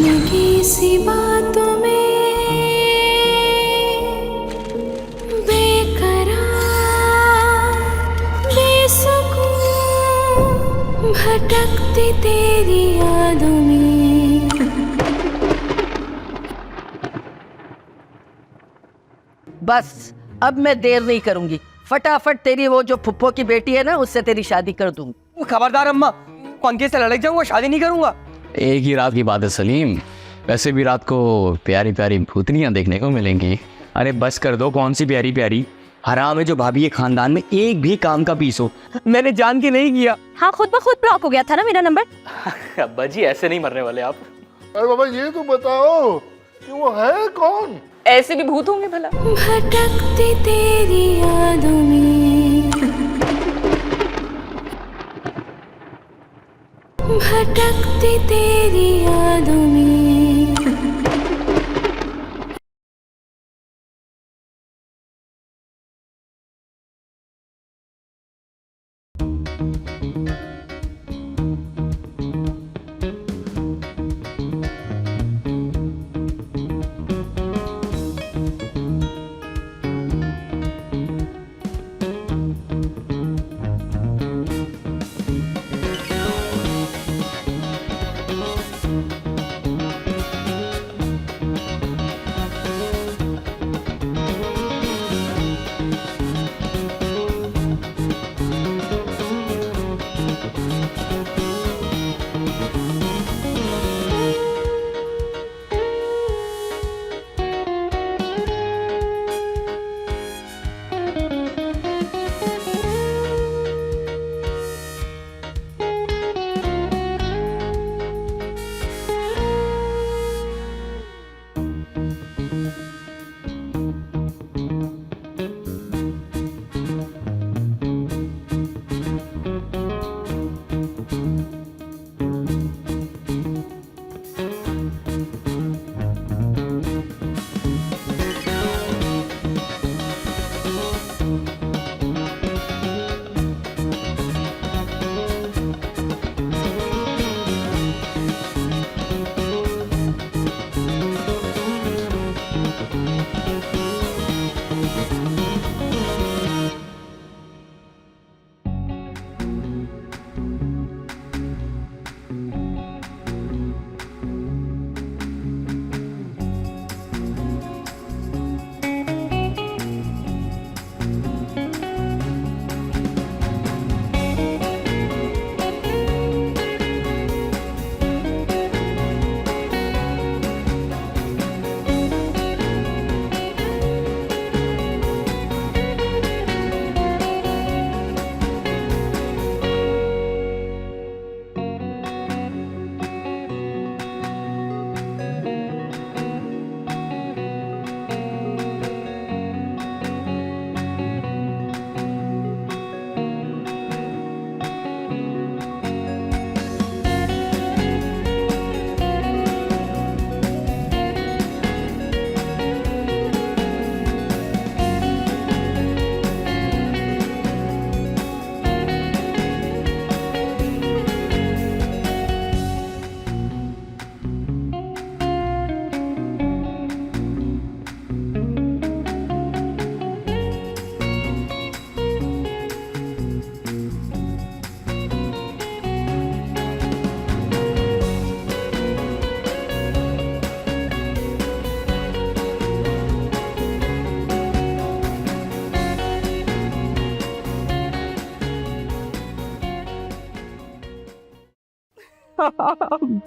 जिंदगी सी बातों में बेकरार बेसुकून भटकती तेरी यादों में। बस अब मैं देर नहीं करूंगी, फटाफट तेरी वो जो फुप्पो की बेटी है ना उससे तेरी शादी कर दूंगी। खबरदार अम्मा, पंखे से लड़क जाऊंगा, शादी नहीं करूंगा। एक ही रात की बात है सलीम, वैसे भी रात को प्यारी प्यारी भूतनियाँ देखने को मिलेंगी। अरे बस कर दो, कौन सी प्यारी प्यारी, हराम है जो भाभी के खानदान में एक भी काम का पीस हो। मैंने जान के नहीं किया। हाँ, खुद ब खुद ब्लॉक हो गया था ना मेरा नंबर। अब्बा जी ऐसे नहीं मरने वाले आप। अरे बाबा ये तो बताओ कि वो है कौन? ऐसे भी भूत होंगे भला। भटकती तेरी यादों में, भटकती तेरी यादों में।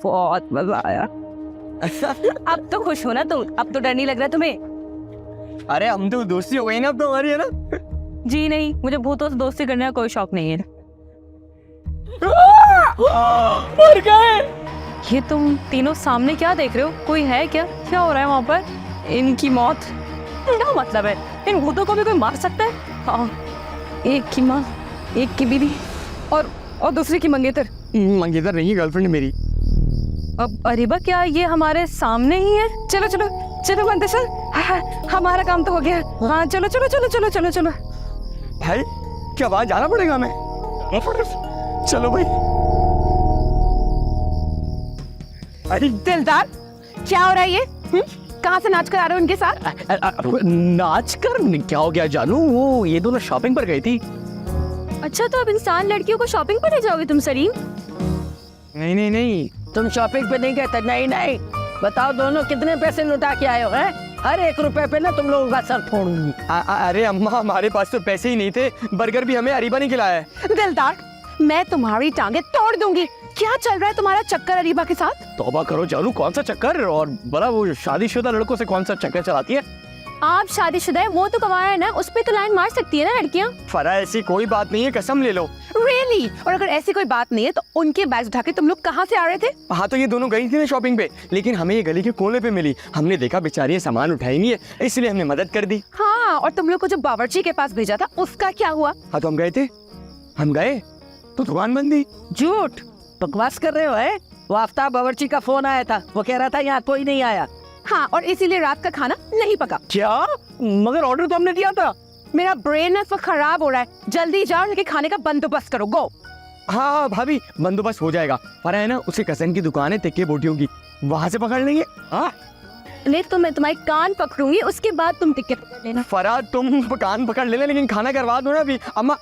बहुत मजा आया। अब तो खुश हो ना तुम, अब तो डर नहीं लग रहा तुम्हें? अरे हम तो दोस्ती हो गई ना अब तो हमारी, है ना? जी नहीं, मुझे भूतों से दोस्ती करने का कोई शौक नहीं है। मर गए। ये तुम तीनों सामने क्या देख रहे हो? कोई है क्या? क्या हो रहा है वहाँ पर? इनकी मौत क्या मतलब है? इन भूतों को भी कोई मार सकता है? हाँ, एक की माँ, एक की बीवी और दूसरी की मंगेतर। मंगेतर नहीं, गर्लफ्रेंड मेरी। अब अरेबा क्या ये हमारे सामने ही है? चलो चलो चलो बनते सर, हमारा काम तो हो गया। हाँ चलो चलो चलो चलो चलो चलो। भाई क्या वहाँ जाना पड़ेगा हमें? चलो भाई। अरे दिलदार, क्या हो रहा है ये? कहाँ से नाच कर आ रहे हो उनके साथ? नाच कर क्या हो गया जानू, वो ये दोनों शॉपिंग पर गई थी। अच्छा, तो अब इंसान लड़कियों को शॉपिंग पर ले जाओगे तुम सलीम? नहीं नहीं नहीं, तुम शॉपिंग पे नहीं गए थे? नहीं नहीं, बताओ दोनों कितने पैसे लुटा के आए हो? हैं? हर 1 रुपए पे ना तुम लोगों का सर फोड़ूंगी। अरे अम्मा, हमारे पास तो पैसे ही नहीं थे, बर्गर भी हमें अरीबा ने खिलाया है। दिलदार, मैं तुम्हारी टांगे तोड़ दूंगी। क्या चल रहा है तुम्हारा चक्कर अरीबा के साथ? तौबा करो जानू, कौन सा चक्कर? और बड़ा वो शादीशुदा लड़कों से कौन सा चक्कर चलाती है? आप शादीशुदा है, वो तो कमाया है ना, उस पे तो लाइन मार सकती है ना लड़कियाँ। फरा, ऐसी कोई बात नहीं है, कसम ले लो। रियली? और अगर ऐसी कोई बात नहीं है तो उनके बैग उठा के तुम लोग कहाँ से आ रहे थे? हाँ, तो ये दोनों गई थी ना शॉपिंग पे, लेकिन हमें ये गली के कोने पे मिली। हमने देखा बेचारी सामान उठाई नहीं है, इसलिए हमने मदद कर दी। हाँ, और तुम लोग को जो बावर्ची के पास भेजा था उसका क्या हुआ? हाँ, तो हम गए थे, हम गए तो दुकान बंद थी। झूठ, बकवास कर रहे हो? है वो आफ्ताब बावर्ची का फोन आया था, वो कह रहा था यहाँ कोई नहीं आया। हाँ, और इसीलिए रात का खाना नहीं पका। क्या? मगर ऑर्डर तो हमने दिया था। मेरा ब्रेन इस वक्त खराब हो रहा है, जल्दी जाओ लेके खाने का बंदोबस्त करो। गो। हाँ भाभी, बंदोबस्त हो जाएगा। फरा है ना, उसके कजन की दुकान है तिक्के बोटियों की, वहाँ से पकड़ लेंगे। हाँ नहीं तो मैं तुम्हारे कान पकड़ूंगी, उसके बाद तुम टिकट पकड़ लेना। फरा, तुम कान पकड़ लेना, लेकिन खाना करवा दो ना अभी। अम्मा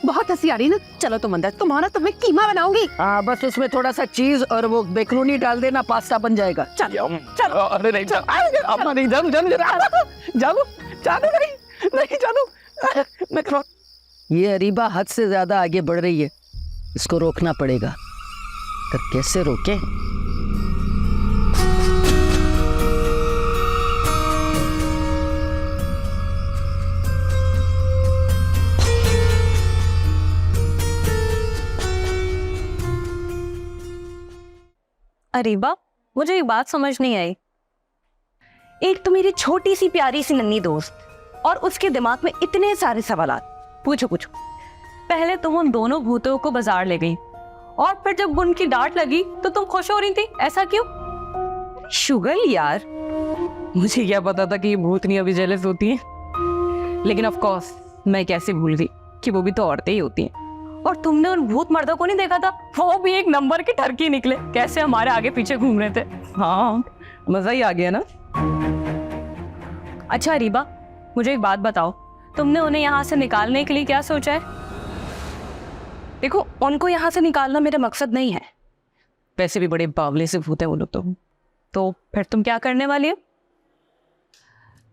बहुत हंसी आ रही ना। चलो तुम अंदर, तुम्हारा तो मैं कीमा बनाऊंगी। हाँ, बस उसमें थोड़ा सा चीज और वो बेकरूनी डाल देना, पास्ता बन जाएगा। चलो अरे नहीं, अम्मा नहीं, जानू जानू जानू जानू नहीं जानू, मैं करो। ये अरीबा हद से ज्यादा आगे बढ़ रही है, इसको रोकना पड़ेगा। पर कैसे रोके? अरीबा, मुझे एक बात समझ नहीं आई। एक तो मेरी छोटी सी प्यारी सी नन्ही दोस्त, और उसके दिमाग में इतने सारे सवालात। पूछो पूछो। पहले तुम उन दोनों भूतों को बाजार ले गई, और फिर जब उनकी डांट लगी तो तुम खुश हो रही थी, ऐसा क्यों? शुगर यार, मुझे क्या पता था कि ये भूतनी अभी जेलस होती हैं। लेकिन ऑफ कोर्स मैं कैसे भूल गई कि वो भी तो औरतें ही होती हैं। और तुमने उन भूत मर्दों को नहीं देखा था? वो भी एक नंबर के ठरकी निकले, कैसे हमारे आगे पीछे घूम रहे थे। हाँ, मजा ही आ गया ना। अच्छा अरीबा, मुझे एक बात बताओ, तुमने उन्हें यहाँ से निकालने के लिए क्या सोचा है? देखो, उनको यहाँ से निकालना मेरा मकसद नहीं है, वैसे भी बड़े बावले से भूत है वो लोग। तो फिर तुम क्या करने वाली हो?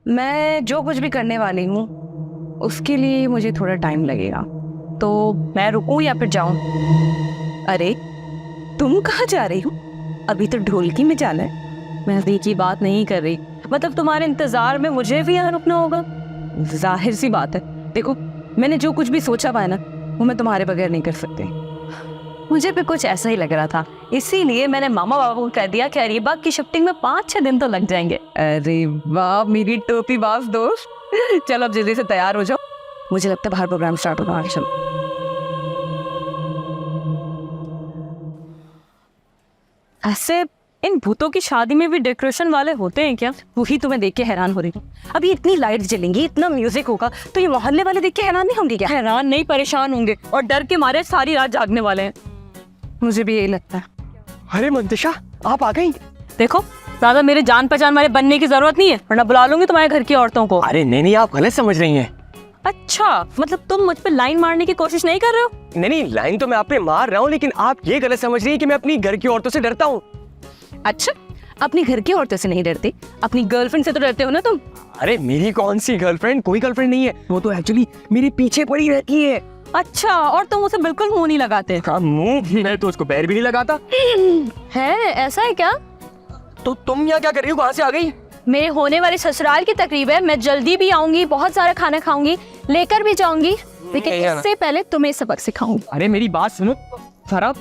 मैं जो कुछ भी करने वाली हूँ उसके लिए मुझे थोड़ा टाइम लगेगा, तो मैं रुकूं या फिर जाऊं? अरे तुम कहाँ जा रही हो? अभी तो ढोलकी में जाना है। मैं अभी की बात नहीं कर रही, मतलब तुम्हारे इंतजार में मुझे भी यहाँ रुकना होगा। जाहिर सी बात है, देखो मैंने जो कुछ भी सोचा हुआ है ना, वो मैं तुम्हारे बगैर नहीं कर सकती। मुझे भी कुछ ऐसा ही लग रहा था, इसीलिए मैंने मामा बाबा को कह दिया कि अरीबा की शिफ्टिंग में 5-6 दिन तो लग जाएंगे। अरे वाह मेरी टोपी बाज दोस्त, चलो अब जल्दी से तैयार हो जाओ, मुझे लगता है बाहर प्रोग्राम स्टार्ट होगा। चलो। ऐसे इन भूतों की शादी में भी डेकोरेशन वाले होते हैं क्या? वही तो मैं देख के हैरान हो रही हूँ। अभी इतनी लाइट जलेंगी, इतना म्यूजिक होगा, तो ये मोहल्ले वाले देख के हैरान नहीं होंगे क्या? हैरान नहीं, परेशान होंगे, और डर के मारे सारी रात जागने वाले हैं। मुझे भी यही लगता है। अरे मंतिशा, आप आ गई? देखो, ज्यादा मेरे जान पहचान वाले बनने की जरूरत नहीं है, वरना बुला लूंगी तुम्हारे घर की औरतों को। अरे नहीं नहीं, आप गलत समझ रही हैं। अच्छा, मतलब तुम मुझ पे लाइन मारने की कोशिश नहीं कर रहे हो? नहीं नहीं, लाइन तो मैं आप पे मार रहा हूँ, लेकिन आप ये गलत समझ रही हैं कि मैं अपनी घर की औरतों से डरता हूँ। अच्छा, अपनी घर की औरतों से नहीं डरते, अपनी गर्लफ्रेंड से तो डरते हो ना तुम? अरे मेरी कौन सी गर्लफ्रेंड, कोई गर्लफ्रेंड नहीं है, वो तो एक्चुअली मेरे पीछे पड़ी रहती है। अच्छा, और तुम उसे बिल्कुल मुंह नहीं लगाते? हाँ, मुंह, मैं तो उसको पैर भी नहीं लगाता। है, ऐसा है क्या? तो तुम यहाँ क्या कर रही हो, कहाँ से आ गई? मेरे होने वाले ससुराल की तकरीब है, मैं जल्दी भी आऊंगी, बहुत सारा खाना खाऊंगी, लेकर भी जाऊंगी, लेकिन इससे पहले तुम्हें सबक सिखाऊंगी। अरे मेरी बात सुनो खराब।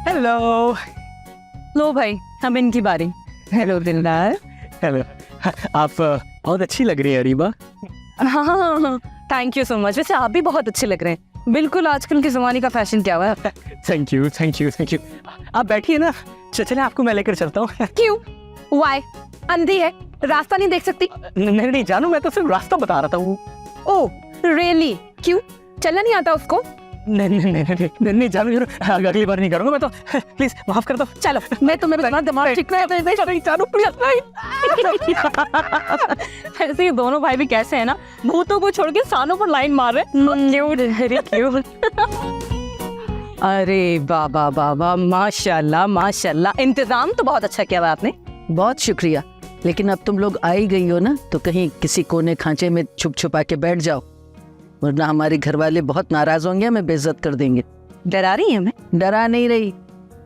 हेलो। लो भाई, अब इनकी बारी। हेलो दिलदार। हेलो, आप बहुत अच्छी लग रही है अरीबा। हाँ, थैंक यू सो मच। वैसे आप भी बहुत अच्छे लग रहे हैं, बिल्कुल आजकल के जमाने का फैशन क्या हुआ है। Thank you thank you thank you. आप बैठिए ना, चले आपको मैं लेकर चलता हूँ। क्यों? वाई? अंधी है, रास्ता नहीं देख सकती? नहीं नहीं जानू, मैं तो सिर्फ रास्ता बता रहा था। Oh really? क्यों, चलना नहीं आता उसको? नहीं जानू अगली बार नहीं करूंगा मैं तो, प्लीज माफ कर दो। चलो मैं तुम्हें बताना, दिमाग ठीक नहीं जानू प्लीज नहीं। ऐसे ये दोनों भाई भी कैसे है ना, भूतों को छोड़ के सानों पर लाइन मार रहे। Cute, very cute. अरे बाबा बाबा, माशाल्लाह माशाल्लाह, इंतजाम तो बहुत अच्छा किया हुआ आपने। बहुत शुक्रिया, लेकिन अब तुम लोग आई गई हो ना, तो कहीं किसी कोने खांचे में छुप छुपा के बैठ जाओ, वरना हमारे घर वाले बहुत नाराज होंगे, हमें बेइज्जत कर देंगे। डरा रही है मैं? डरा नहीं रही,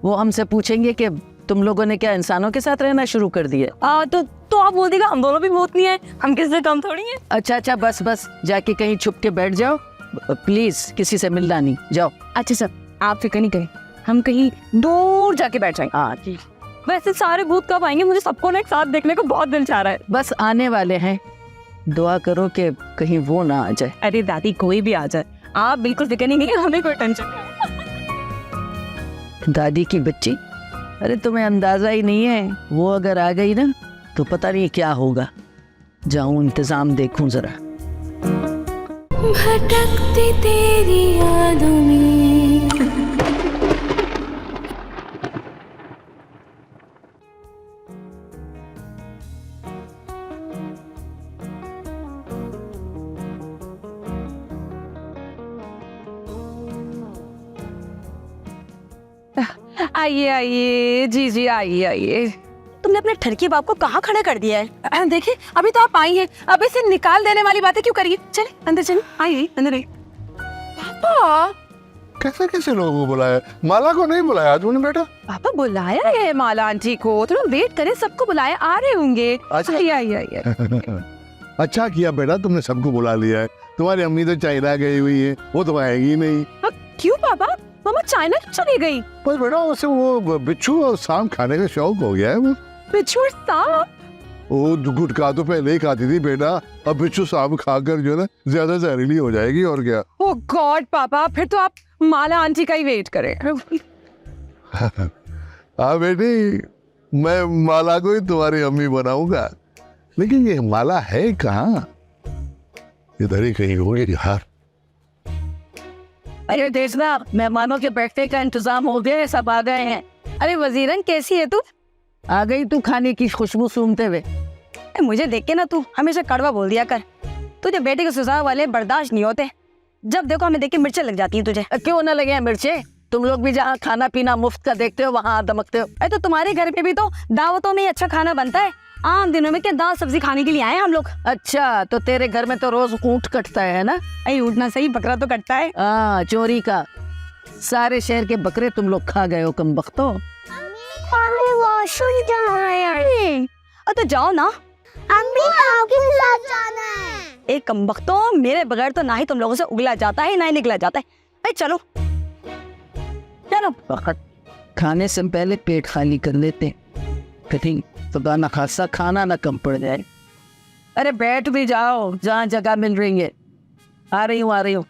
वो हमसे पूछेंगे कि तुम लोगों ने क्या इंसानों के साथ रहना शुरू कर दिया। तो आप बोल देगा हम दोनों भी भूतनी हैं, हम किसी से कम थोड़ी हैं। अच्छा बस जाके कहीं छुप के बैठ जाओ, प्लीज किसी से मिलना नहीं, जाओ। अच्छा सर, आप फिक्र नहीं करें, हम कहीं दूर जाके बैठ जाएंगे। हाँ जी। वैसे सारे भूत कब आएंगे? मुझे सबको ना एक साथ देखने को बहुत दिल चाह रहा है। बस आने वाले हैं, दुआ करो कि कहीं वो ना आ जाए। अरे दादी, कोई भी आ जाए, आप बिल्कुल फिक्र नहीं करें, हमें कोई टेंशन नहीं। दादी की बच्ची, अरे तुम्हें अंदाजा ही नहीं है, वो अगर आ गई ना तो पता नहीं क्या होगा। जाऊं इंतजाम देखूं जरा। भटकती तेरी यादों में आइए आइए जी जी, आइए आइए। तुमने अपने ठरकी बाप को कहाँ खड़ा कर दिया है? देखिए अभी तो आप आई हैं, अब इसे निकाल देने वाली बातें क्यों करिए? चले अंदर, चले आइए अंदर आइए। पापा कैसे कैसे लोगों को बुलाया, माला को नहीं बुलाया तुमने बेटा? पापा बुलाया है माला आंटी को, थोड़ा वेट करें, सबको बुलाया, आ रहे होंगे। अच्छा। आइए आइए आइए। अच्छा किया बेटा, तुमने सबको बुला लिया है। तुम्हारी अम्मी तो चाइना गई हुई है, वो तो आएगी नहीं। क्यों पापा? मामा चाइना चली गई? पर बेटा उसे वो बिच्छू और सांप खाने का शौक हो गया है। वो बिच्छू और सांप? वो गुटखा तो पहले ही खाती थी बेटा, अब बिच्छू सांप खाकर जो है ना ज्यादा जहरीली हो जाएगी और क्या। ओह गॉड पापा, फिर तो आप माला आंटी का ही वेट करें। हाँ बेटी, मैं माला को ही तुम्हारी अम्मी बनाऊंगा, लेकिन ये माला है कहाँ? इधर ही कहीं होगी यार। अरे देखना, मेहमानों के बैठने का इंतजाम हो गया है, सब आ गए हैं। अरे वजीरन कैसी है तू? आ गई तू खाने की खुशबू सूंघते हुए। मुझे देख के ना तू हमेशा कड़वा बोल दिया कर, तुझे बेटे के सुझाव वाले बर्दाश्त नहीं होते, जब देखो हमें देख के मिर्चें लग जाती हैं तुझे। क्यों ना लगे हैं मिर्चें? तुम लोग भी जहाँ खाना पीना मुफ्त का देखते हो वहाँ दमकते हो। अरे तो तुम्हारे घर पे भी तो दावतों में ही अच्छा खाना बनता है, आम दिनों में क्या दाल सब्जी खाने के लिए आए हम लोग। अच्छा, तो तेरे घर में तो रोज ऊंट कटता है ना? अरे उठना सही, बकरा तो कटता है। हाँ, चोरी का। सारे शहर के बकरे तुम लोग खा गए हो कम बख्तो। तो जाओ ना, अम्मी आपके साथ जाना है। एक कम बख्तो, मेरे बगैर तो ना ही तुम लोगों से उगला जाता है ना ही निकला जाता है। अरे चलो चलो। वक्त खाने से पहले पेट खाली कर लेते, कहीं खुदा न खासा खाना ना कम पड़ जाए। अरे बैठ भी जाओ जहाँ जगह मिल रही है। आ रही हूँ।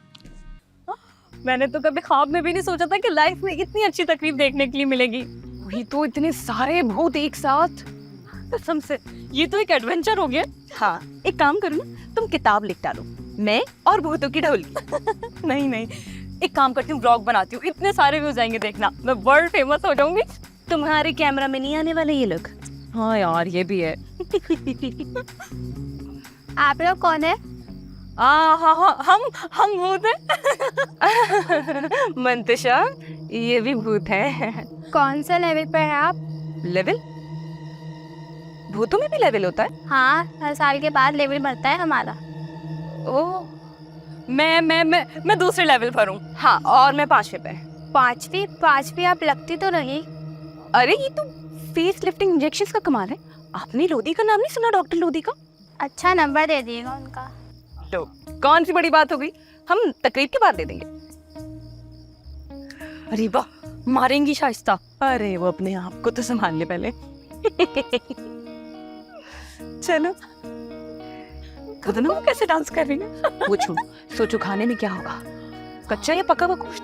मैंने तो कभी ख्वाब में भी नहीं सोचा था कि लाइफ में इतनी अच्छी तकरीब देखने के लिए मिलेगी। वही तो, इतने सारे भूत एक साथ, कसम से ये तो एक एडवेंचर हो गया। हाँ, एक काम करो ना, तुम किताब लिख डालो, मैं और भूतों की ढोली। नहीं, एक काम करती हूँ, व्लॉग बनाती हूँ, इतने सारे व्यूज आएंगे, देखना मैं वर्ल्ड फेमस हो जाऊंगी। तुम्हारे कैमरा में नहीं आने वाले ये लोग। हाँ यार, ये भी है। आप लोग कौन है? हाँ, हम भूत हैं। मंतशा, ये भी भूत है। कौन सा लेवल पर है आप? लेवल? भूतों में भी लेवल होता है? हाँ, हर साल के बाद लेवल बढ़ता है हमारा। ओह, मैं दूसरे लेवल पर हूँ। हाँ, और मैं 5वीं पे। पांचवी आप लगती तो नहीं। अरे ये तो फेस लिफ्टिंग इंजेक्शंस का कमाल है। आपने लोधी का नाम नहीं सुना? डॉक्टर लोधी का। अच्छा नंबर दे दिएगा उनका। तो कौन सी बड़ी बात हो गई, हम तकरीब के बाद दे देंगे। अरे वाह, मारेंगी शाइस्ता। अरे वो अपने आप को तो संभाल ले पहले। चलो, खुद ना कैसे डांस कर रही है। पूछो, सोचो खाने में क्या होगा, कच्चा या पका हुआ गोश्त?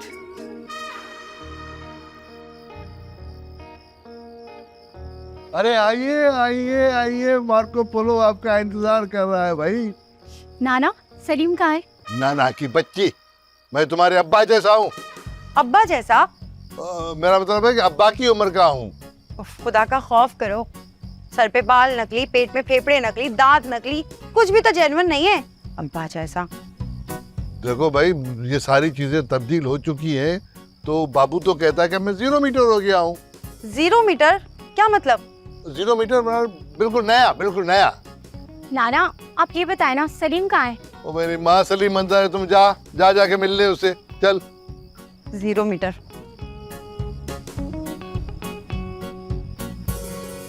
अरे आइए, मार्को पोलो आपका इंतजार कर रहा है भाई। नाना, सलीम कहाँ है? नाना की बच्ची मैं तुम्हारे अब्बा जैसा हूँ। अब्बा जैसा? मेरा मतलब है कि अब्बा की उम्र का हूँ। उफ, खुदा का खौफ करो। सर पे बाल नकली, पेट में फेफड़े नकली, दांत नकली, कुछ भी तो जेन्युइन नहीं है। अब्बा जैसा। देखो भाई, ये सारी चीजें तब्दील हो चुकी हैं, तो बाबू तो कहता है कि मैं 0 मीटर हो गया हूँ। 0 मीटर? क्या मतलब? 0 मीटर बिल्कुल नया, बिल्कुल नया। नाना आप ये बताए ना सलीम कहाँ है? वो मेरी माँ सलीम मंजर है, तुम जाके मिल ले उससे, चल। 0 मीटर।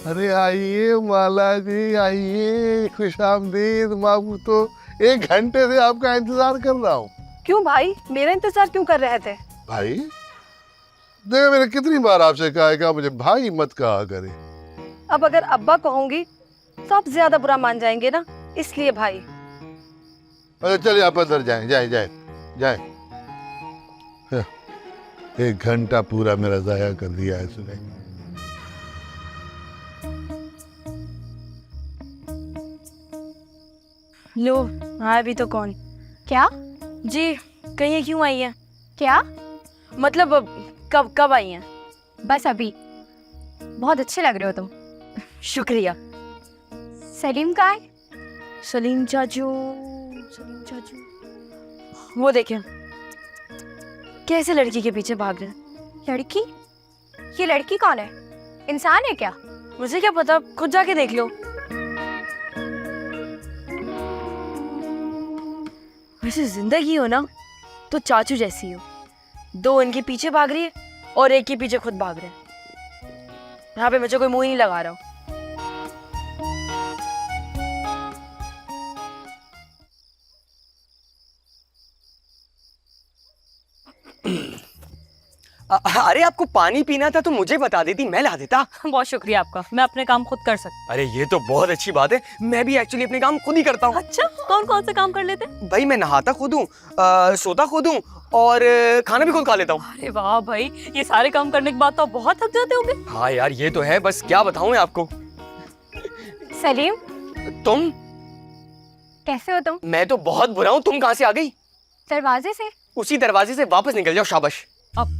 अरे आइए माला जी, आइए, खुशामदीद। बाबू तो 1 घंटे से आपका इंतजार कर रहा हूँ। क्यों भाई, मेरा इंतजार क्यों कर रहे थे? भाई देखो, मैंने कितनी बार आपसे कहा है कि आप मुझे भाई मत कहा करे। अब अगर अब्बा कहूंगी तो आप ज्यादा बुरा मान जाएंगे ना, इसलिए भाई। अच्छा चलिए, आप अंदर जाएं, जाएं। 1 घंटा पूरा मेरा जाया कर दिया है इसने। लो हाँ भी तो कौन? क्या? जी कहीं क्यों आई है? क्या? मतलब कब कब आई हैं? बस अभी। बहुत अच्छे लग रहे हो तुम। शुक्रिया। सलीम कहाँ है? सलीम चाचू वो देखें कैसे लड़की के पीछे भाग रहे हैं। लड़की? ये लड़की कौन है? इंसान है क्या? मुझे क्या पता, खुद जाके देख लो। वैसे जिंदगी हो ना तो चाचू जैसी हो, 2 इनके पीछे भाग रही है और 1 के पीछे खुद भाग रहे हैं। यहाँ पे मुझे कोई मुंह ही नहीं लगा रहा। अरे आपको पानी पीना था तो मुझे बता देती, मैं ला देता। बहुत शुक्रिया आपका, मैं अपने काम खुद कर सकती। अरे ये तो बहुत अच्छी बात है, मैं भी एक्चुअली अपने काम खुद ही करता हूँ। अच्छा, कौन कौन से काम कर लेते? भाई मैं नहाता खुद हूँ, सोता खुद हूँ और खाना भी खुद खा लेता हूँ। अरे वाह भाई, ये सारे काम करने के बाद तो आप बहुत थक जाते होंगे। हाँ यार ये तो है, बस क्या बताऊँ मैं आपको। सलीम तुम? कैसे हो तुम? मैं तो बहुत बुरा हूँ, तुम कहाँ से आ गई? दरवाजे से। उसी दरवाजे से वापस निकल जाओ, शाबाश। अब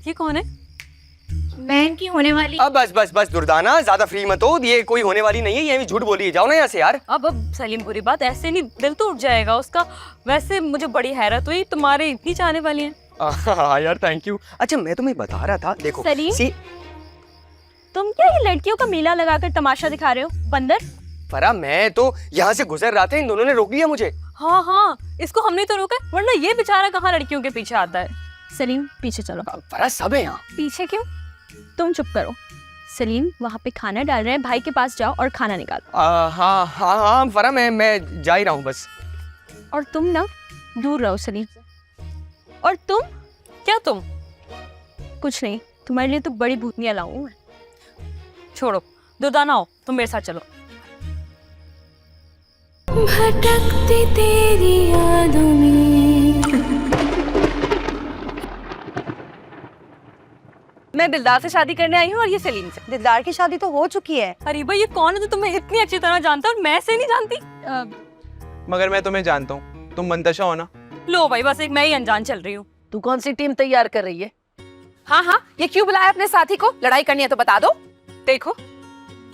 ये कौन है? मैं इनकी होने वाली। अब बस दुर्दाना, ज्यादा फ्री मत हो, ये कोई होने वाली नहीं है, ये भी झूठ बोली है, जाओ ना यहाँ से यार। अब सलीम बुरी बात, ऐसे नहीं, दिल तो उठ जाएगा उसका। वैसे मुझे बड़ी हैरत हुई, तुम्हारे इतनी चाहने वाली हैं। हाँ यार थैंक यू। अच्छा मैं तुम्हें बता रहा था, देखो सलीम? तुम क्या ये लड़कियों का मेला लगाकर तमाशा दिखा रहे हो, बंदर? फरा मैं तो यहाँ से गुजर रहा था, इन दोनों ने रोक लिया मुझे। हाँ, इसको हमने तो रोका, वरना ये बेचारा कहाँ लड़कियों के पीछे आता है। सलीम पीछे चलो। फरा सब है यहाँ। पीछे क्यों? तुम चुप करो। सलीम वहाँ पे खाना डाल रहे हैं, भाई के पास जाओ और खाना निकालो। हाँ फरा मैं जा ही रहा हूँ बस। और तुम ना दूर रहो सलीम। और तुम? क्या तुम? कुछ नहीं, तुम्हारे लिए तो बड़ी भूतनियाँ लाऊं मैं। छोड़ो, दुर्दाना हो, तुम मेरे साथ चलो। भटकती तेरी यादों में। मैं दिलदार से शादी करने आई हूँ और ये सलीम से। दिलदार की शादी तो हो चुकी है। अरे भाई ये कौन है जो तुम्हें इतनी अच्छी तरह जानता है और मैं से नहीं जानती? मगर मैं तुम्हें जानता हूँ, तुम मंतशा हो ना? लो भाई, बस एक मैं ही अनजान चल रही हूँ। तू कौन सी टीम तैयार कर रही है? हाँ, ये क्यों बुलाया अपने साथी को? लड़ाई करनी है तो बता दो। देखो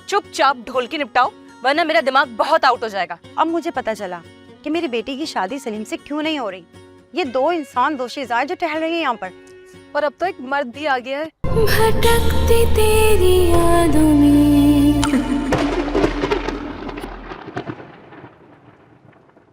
चुपचाप ढोलकी निपटाओ, वरना मेरा दिमाग बहुत आउट हो जाएगा। अब मुझे पता चला कि मेरी बेटी की शादी सलीम से क्यों नहीं हो रही। ये 2 इंसान दोशीज़ आए जो टहल रही है यहाँ पर, और अब तो एक मर्द भी आ गया है। भटकती तेरी यादों में।